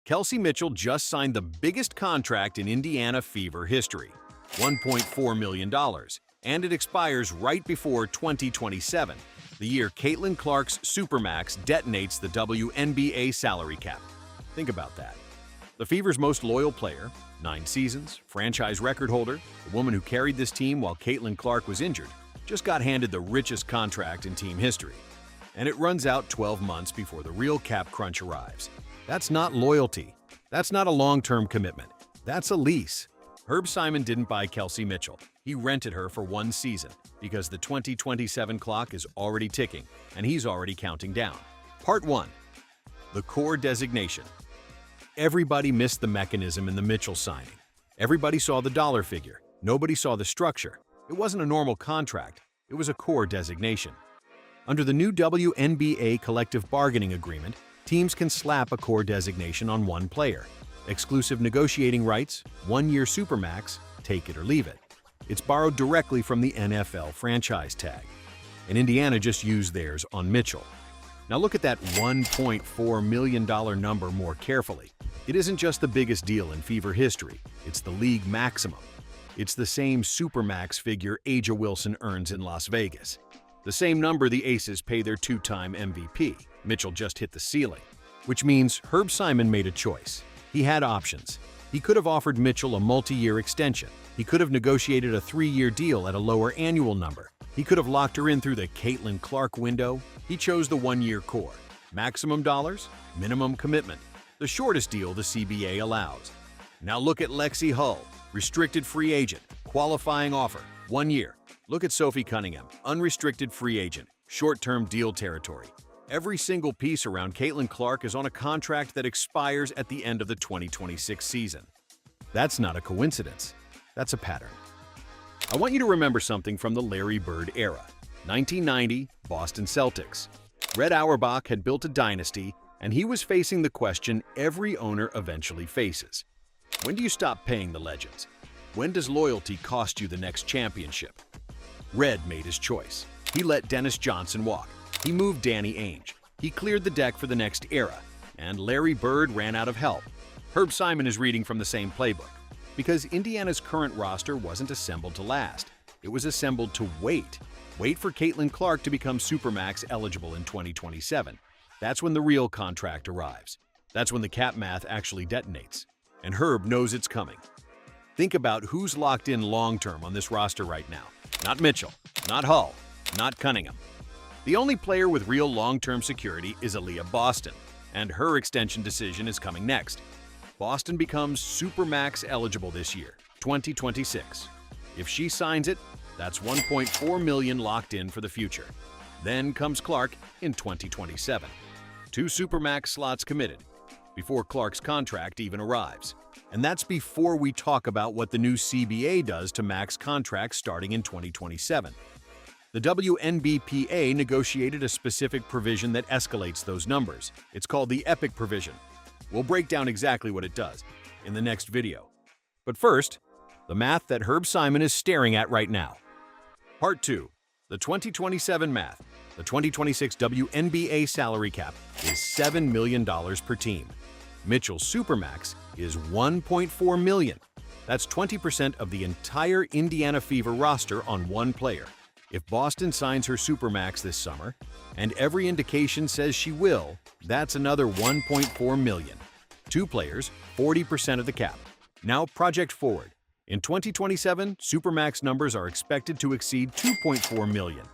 Kelsey Mitchell just signed the biggest contract in Indiana Fever history, $1.4 million, and it expires right before 2027, the year Caitlin Clark's supermax detonates the WNBA salary cap. Think about that. The Fever's most loyal player, 9 seasons, franchise record holder, the woman who carried this team while Caitlin Clark was injured, just got handed the richest contract in team history. And it runs out 12 months before the real cap crunch arrives. That's not loyalty. That's not a long-term commitment. That's a lease. Herb Simon didn't buy Kelsey Mitchell. He rented her for 1 season because the 2027 clock is already ticking and he's already counting down. Part 1. The core designation. Everybody missed the mechanism in the Mitchell signing. Everybody saw the dollar figure. Nobody saw the structure. It wasn't a normal contract. It was a core designation. Under the new WNBA collective bargaining agreement, teams can slap a core designation on one player. Exclusive negotiating rights, 1-year supermax, take it or leave it. It's borrowed directly from the NFL franchise tag. And Indiana just used theirs on Mitchell. Now look at that $1.4 million number more carefully. It isn't just the biggest deal in Fever history, it's the league maximum. It's the same supermax figure A'ja Wilson earns in Las Vegas. The same number the Aces pay their 2-time MVP. Mitchell just hit the ceiling. Which means Herb Simon made a choice. He had options. He could have offered Mitchell a multi-year extension. He could have negotiated a 3-year deal at a lower annual number. He could have locked her in through the Caitlin Clark window. He chose the 1-year core. Maximum dollars, minimum commitment. The shortest deal the CBA allows. Now look at Lexie Hull, restricted free agent, qualifying offer, 1 year. Look at Sophie Cunningham, unrestricted free agent, short-term deal territory. Every single piece around Caitlin Clark is on a contract that expires at the end of the 2026 season. That's not a coincidence. That's a pattern. I want you to remember something from the Larry Bird era. 1990, Boston Celtics. Red Auerbach had built a dynasty, and he was facing the question every owner eventually faces. When do you stop paying the legends? When does loyalty cost you the next championship? Red made his choice. He let Dennis Johnson walk. He moved Danny Ainge. He cleared the deck for the next era. And Larry Bird ran out of help. Herb Simon is reading from the same playbook. Because Indiana's current roster wasn't assembled to last. It was assembled to wait. Wait for Caitlin Clark to become supermax eligible in 2027. That's when the real contract arrives. That's when the cap math actually detonates. And Herb knows it's coming. Think about who's locked in long-term on this roster right now. Not Mitchell, not Hull, not Cunningham. The only player with real long-term security is Aliyah Boston, and her extension decision is coming next. Boston becomes supermax eligible this year, 2026. If she signs it, that's $1.4 million locked in for the future. Then comes Clark in 2027. 2 supermax slots committed, before Clark's contract even arrives. And that's before we talk about what the new CBA does to max contracts starting in 2027. The WNBPA negotiated a specific provision that escalates those numbers. It's called the EPIC provision. We'll break down exactly what it does in the next video. But first, the math that Herb Simon is staring at right now. Part 2. The 2027 math. The 2026 WNBA salary cap is $7 million per team. Mitchell's supermax is $1.4 million. That's 20% of the entire Indiana Fever roster on one player. If Boston signs her supermax this summer, and every indication says she will, that's another $1.4 million. 2 players, 40% of the cap. Now project forward. In 2027, supermax numbers are expected to exceed $2.4 million.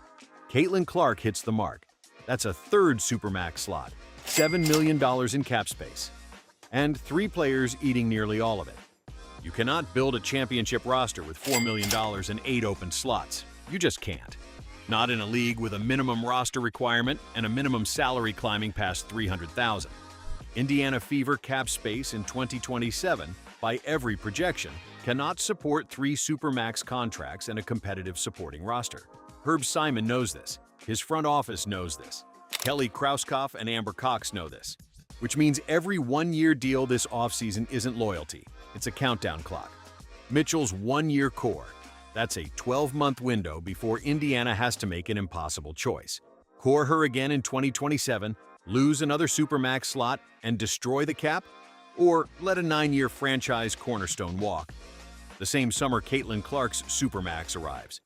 Caitlin Clark hits the mark. That's a 3rd supermax slot, $7 million in cap space. And 3 players eating nearly all of it. You cannot build a championship roster with $4 million and 8 open slots. You just can't. Not in a league with a minimum roster requirement and a minimum salary climbing past $300,000. Indiana Fever cap space in 2027, by every projection, cannot support 3 supermax contracts and a competitive supporting roster. Herb Simon knows this. His front office knows this. Kelly Krauskopf and Amber Cox know this. Which means every 1-year deal this offseason isn't loyalty. It's a countdown clock. Mitchell's 1-year core. That's a 12-month window before Indiana has to make an impossible choice. Core her again in 2027, lose another supermax slot, and destroy the cap? or let a 9-year franchise cornerstone walk. The same summer, Caitlin Clark's supermax arrives.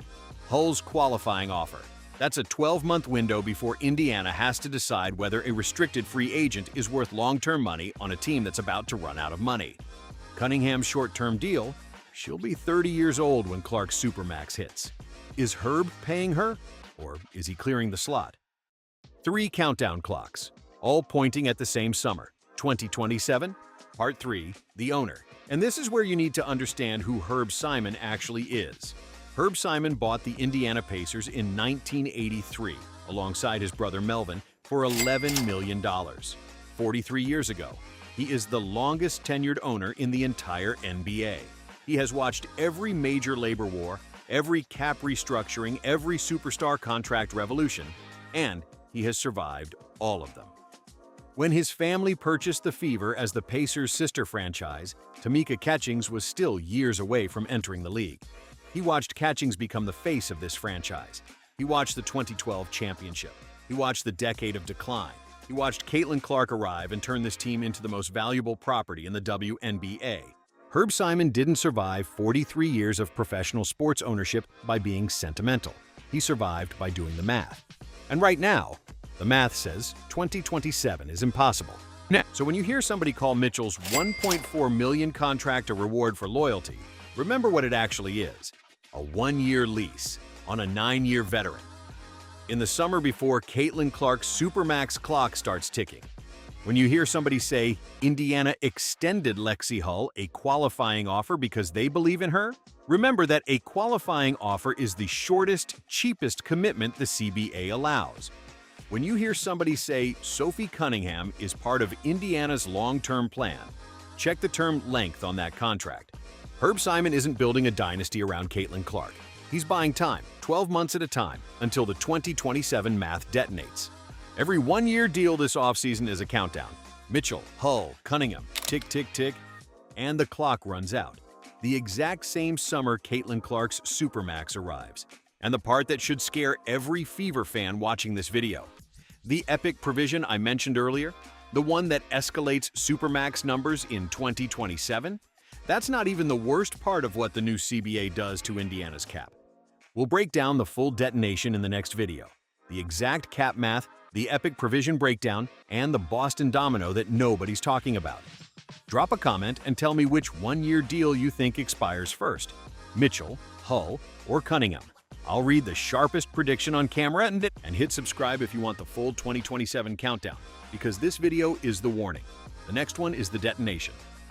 Hull's qualifying offer. That's a 12-month window before Indiana has to decide whether a restricted free agent is worth long-term money on a team that's about to run out of money. Cunningham's short-term deal, she'll be 30 years old when Clark's supermax hits. Is Herb paying her, or is he clearing the slot? 3 countdown clocks, all pointing at the same summer, 2027, Part 3, The Owner. And this is where you need to understand who Herb Simon actually is. Herb Simon bought the Indiana Pacers in 1983, alongside his brother Melvin, for $11 million. 43 years ago, he is the longest-tenured owner in the entire NBA. He has watched every major labor war, every cap restructuring, every superstar contract revolution, and he has survived all of them. When his family purchased the Fever as the Pacers' sister franchise, Tamika Catchings was still years away from entering the league. He watched Catchings become the face of this franchise. He watched the 2012 championship. He watched the decade of decline. He watched Caitlin Clark arrive and turn this team into the most valuable property in the WNBA. Herb Simon didn't survive 43 years of professional sports ownership by being sentimental. He survived by doing the math. And right now, the math says 2027 is impossible. So when you hear somebody call Mitchell's $1.4 million contract a reward for loyalty, remember what it actually is: a 1-year lease on a 9-year veteran. In the summer before Caitlin Clark's supermax clock starts ticking, when you hear somebody say Indiana extended Lexie Hull a qualifying offer because they believe in her, remember that a qualifying offer is the shortest, cheapest commitment the CBA allows. When you hear somebody say Sophie Cunningham is part of Indiana's long-term plan, check the term length on that contract. Herb Simon isn't building a dynasty around Caitlin Clark. He's buying time, 12 months at a time, until the 2027 math detonates. Every 1-year deal this offseason is a countdown. Mitchell, Hull, Cunningham, tick, tick, tick, and the clock runs out. The exact same summer Caitlin Clark's supermax arrives. And the part that should scare every Fever fan watching this video. The epic provision I mentioned earlier, the one that escalates supermax numbers in 2027, that's not even the worst part of what the new CBA does to Indiana's cap. We'll break down the full detonation in the next video, the exact cap math, the epic provision breakdown, and the Boston domino that nobody's talking about. Drop a comment and tell me which 1-year deal you think expires first: Mitchell, Hull, or Cunningham. I'll read the sharpest prediction on camera and hit subscribe if you want the full 2027 countdown, because this video is the warning. The next one is the detonation.